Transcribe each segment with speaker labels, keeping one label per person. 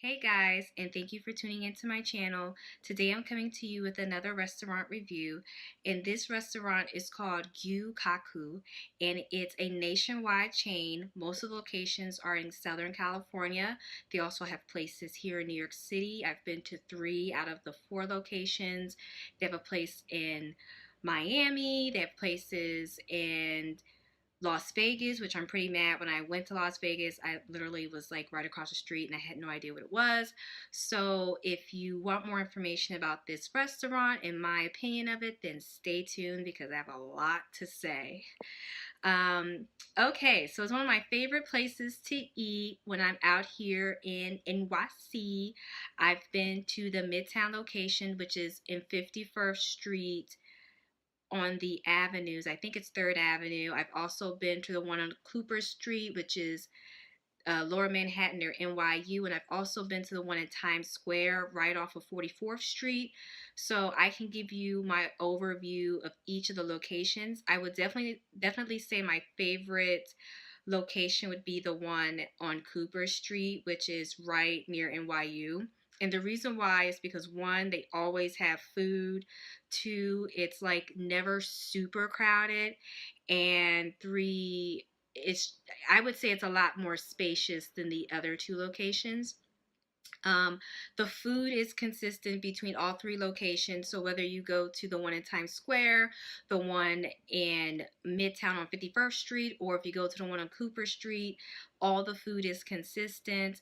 Speaker 1: Hey guys, and thank you for tuning into my channel. Today I'm coming to you with another restaurant review, and this restaurant is called Gyu-Kaku, and it's a nationwide chain. Most of the locations are in Southern California. They also have places here in New York City. I've been to 3 out of the 4 locations. They have a place in Miami. They have places in Las Vegas, which I'm pretty mad. When I went to Las Vegas, I literally was like right across the street and I had no idea what it was. So if you want more information about this restaurant and my opinion of it, then stay tuned because I have a lot to say. Okay, so it's one of my favorite places to eat when I'm out here in NYC. I've been to the Midtown location, which is in 51st Street on the avenues. I think it's 3rd Avenue. I've also been to the one on Cooper Street, which is Lower Manhattan near NYU, and I've also been to the one in Times Square right off of 44th Street. So I can give you my overview of each of the locations. I would definitely say my favorite location would be the one on Cooper Street, which is right near NYU. And the reason why is because one, they always have food. Two, it's like never super crowded. And three, it's I would say it's a lot more spacious than the other 2 locations. Um, the food is consistent between all 3 locations. So whether you go to the one in Times Square, the one in Midtown on 51st Street, or if you go to the one on Cooper Street, all the food is consistent.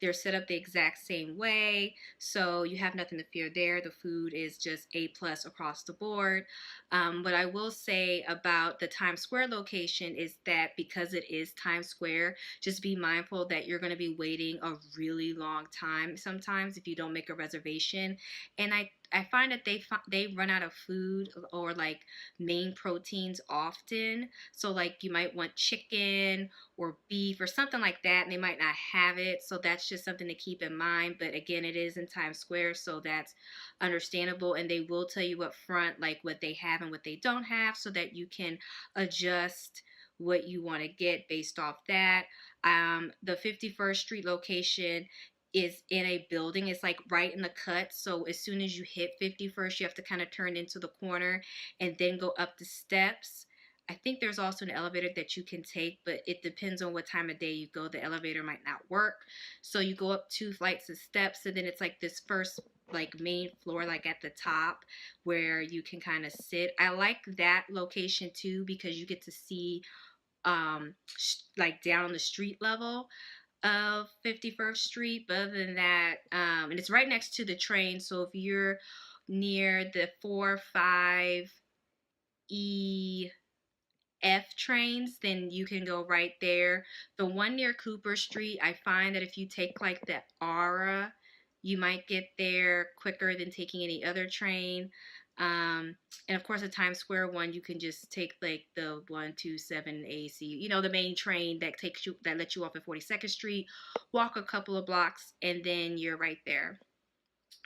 Speaker 1: They're set up the exact same way. So you have nothing to fear there. The food is just A plus across the board. What I will say about the Times Square location is that because it is Times Square, just be mindful that you're going to be waiting a really long time sometimes if you don't make a reservation. And I find that they run out of food or like main proteins often. So like you might want chicken or beef or something like that, and they might not have it. So that's just something to keep in mind. But again, it is in Times Square, so that's understandable. And they will tell you up front like what they have and what they don't have so that you can adjust what you want to get based off that. The 51st Street location is in a building. It's like right in the cut. So as soon as you hit 51st, you have to kind of turn into the corner and then go up the steps. I think there's also an elevator that you can take, but it depends on what time of day you go. The elevator might not work. So you go up 2 flights of steps, and then it's like this first like main floor like at the top where you can kind of sit. I like that location too because you get to see like down the street level of 51st Street. But other than that, and it's right next to the train. So if you're near the 4-5 F trains, then you can go right there. The one near Cooper Street, I find that if you take like the Aura, you might get there quicker than taking any other train. And of course, the Times Square one, you can just take like the 127 AC, the main train that lets you off at 42nd Street, walk a couple of blocks, and then you're right there.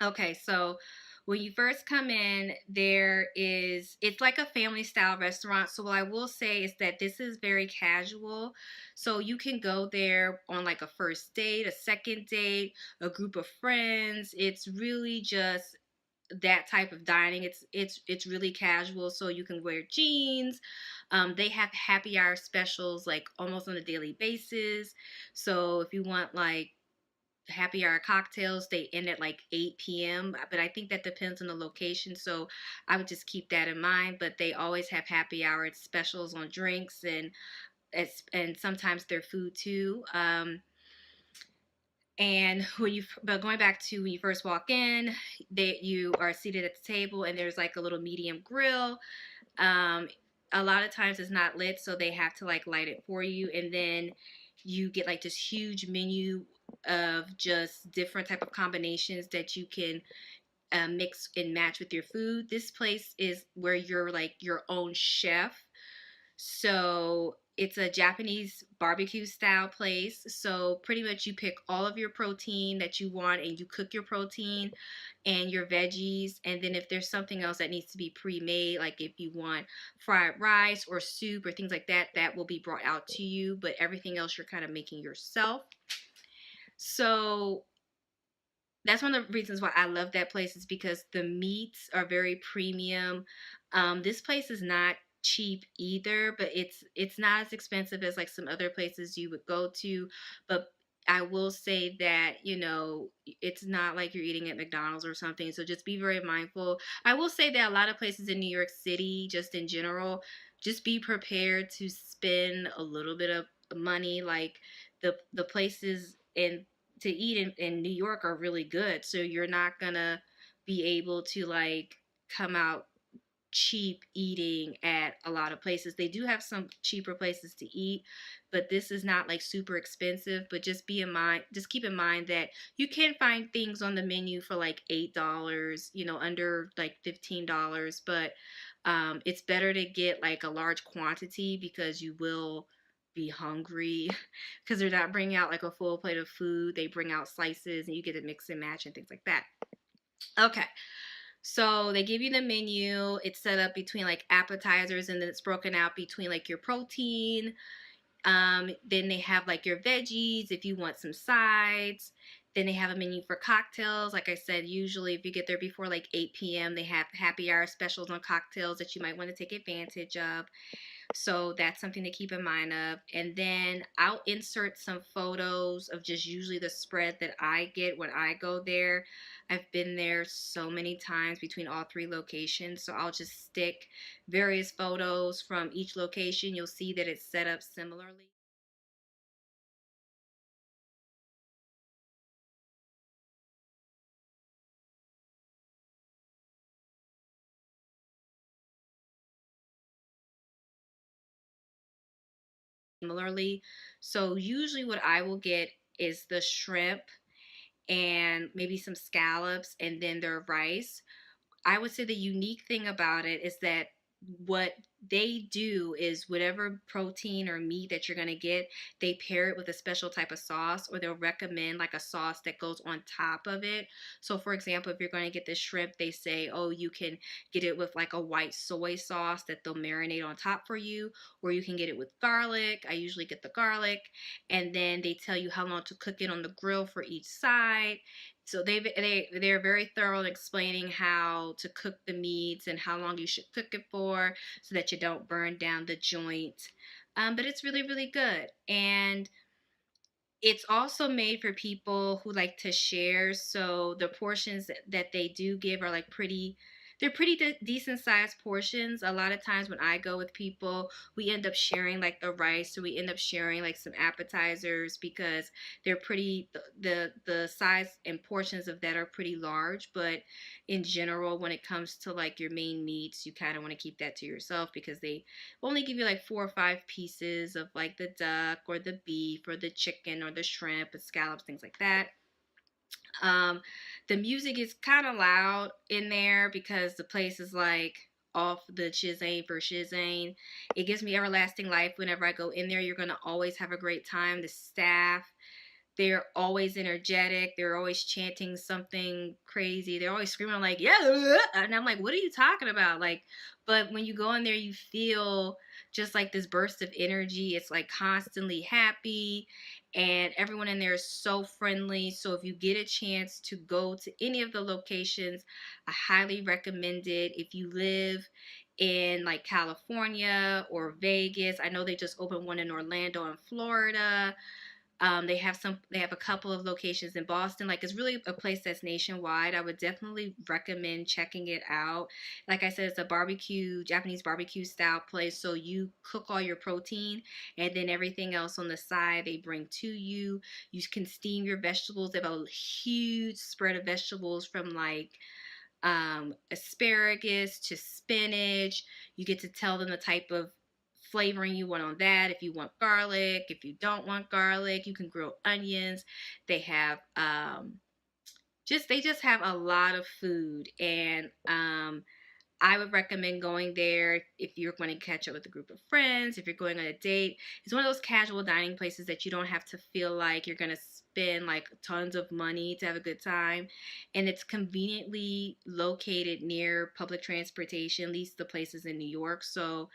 Speaker 1: Okay, so when you first come in, it's like a family style restaurant. So what I will say is that this is very casual. So you can go there on like a first date, a second date, a group of friends. It's really just that type of dining. It's really casual. So you can wear jeans. They have happy hour specials like almost on a daily basis. So if you want like happy hour cocktails, they end at like 8 p.m. But I think that depends on the location, so I would just keep that in mind. But they always have happy hour specials on drinks, and sometimes their food too. And but going back to when you first walk in, you are seated at the table, and there's like a little medium grill. Um, a lot of times it's not lit, so they have to like light it for you, and then you get like this huge menu of just different type of combinations that you can mix and match with your food. This place is where you're like your own chef. So it's a Japanese barbecue style place. So pretty much you pick all of your protein that you want and you cook your protein and your veggies. And then if there's something else that needs to be pre-made, like if you want fried rice or soup or things like that, that will be brought out to you. But everything else you're kind of making yourself. So That's one of the reasons why I love that place, is because the meats are very premium. This place is not cheap either, but it's not as expensive as like some other places you would go to. But I will say that, it's not like you're eating at McDonald's or something. So just be very mindful. I will say that a lot of places in New York City, just in general, just be prepared to spend a little bit of money. Like the places to eat in New York are really good. So you're not gonna be able to like come out cheap eating at a lot of places. They do have some cheaper places to eat, but this is not like super expensive. But just keep in mind that you can find things on the menu for like $8, under like $15. But it's better to get like a large quantity because you will be hungry because they're not bringing out like a full plate of food. They bring out slices and you get to mix and match and things like that. Okay. So they give you the menu. It's set up between like appetizers, and then it's broken out between like your protein. Then they have like your veggies if you want some sides. Then they have a menu for cocktails. Like I said, usually if you get there before like 8 p.m., they have happy hour specials on cocktails that you might want to take advantage of. So that's something to keep in mind of. And then I'll insert some photos of just usually the spread that I get when I go there. I've been there so many times between all three locations. So I'll just stick various photos from each location. You'll see that it's set up similarly. Similarly. So usually what I will get is the shrimp and maybe some scallops and then their rice. I would say the unique thing about it is that what they do is whatever protein or meat that you're going to get, they pair it with a special type of sauce, or they'll recommend like a sauce that goes on top of it. So for example, if you're going to get the shrimp, they say, oh, you can get it with like a white soy sauce that they'll marinate on top for you, or you can get it with garlic. I usually get the garlic, and then they tell you how long to cook it on the grill for each side. So they're very thorough in explaining how to cook the meats and how long you should cook it for, so that you don't burn down the joint. But it's really really good, and it's also made for people who like to share. So the portions that they do give are like they're pretty decent sized portions. A lot of times when I go with people, we end up sharing like the rice, or we end up sharing like some appetizers, because they're pretty the size and portions of that are pretty large. But in general, when it comes to like your main meats, you kind of want to keep that to yourself, because they only give you like 4 or 5 pieces of like the duck or the beef or the chicken or the shrimp and scallops, things like that. Um, the music is kind of loud in there because the place is like off the Chizane for Chizane. It gives me everlasting life whenever I go in there. You're gonna always have a great time. The staff, they're always energetic. They're always chanting something crazy. They're always screaming like, yeah. And I'm like, what are you talking about? Like, but when you go in there, you feel just like this burst of energy. It's like constantly happy, and everyone in there is so friendly. So if you get a chance to go to any of the locations, I highly recommend it. If you live in like California or Vegas, I know they just opened one in Orlando in Florida. They have a couple of locations in Boston. Like, it's really a place that's nationwide. I would definitely recommend checking it out. Like I said, it's a Japanese barbecue style place. So you cook all your protein, and then everything else on the side they bring to you. You can steam your vegetables. They have a huge spread of vegetables, from like asparagus to spinach. You get to tell them the type of flavoring you want on that. If you want garlic, if you don't want garlic, you can grill onions. They have they just have a lot of food, and I would recommend going there if you're going to catch up with a group of friends, if you're going on a date. It's one of those casual dining places that you don't have to feel like you're going to spend like tons of money to have a good time. And it's conveniently located near public transportation, at least the places in New York, so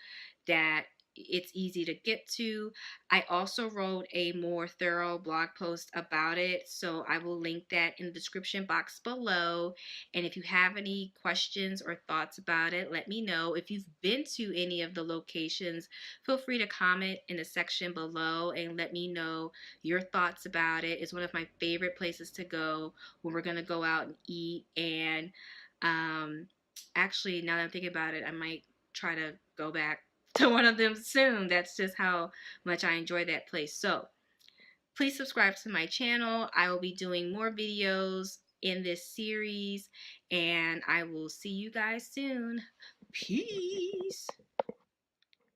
Speaker 1: that it's easy to get to. I also wrote a more thorough blog post about it, so I will link that in the description box below. And if you have any questions or thoughts about it, let me know. If you've been to any of the locations, feel free to comment in the section below and let me know your thoughts about it. It's one of my favorite places to go when we're gonna go out and eat. And actually, now that I'm thinking about it, I might try to go back to one of them soon. That's just how much I enjoy that place. So please subscribe to my channel. I will be doing more videos in this series, and I will see you guys soon. Peace.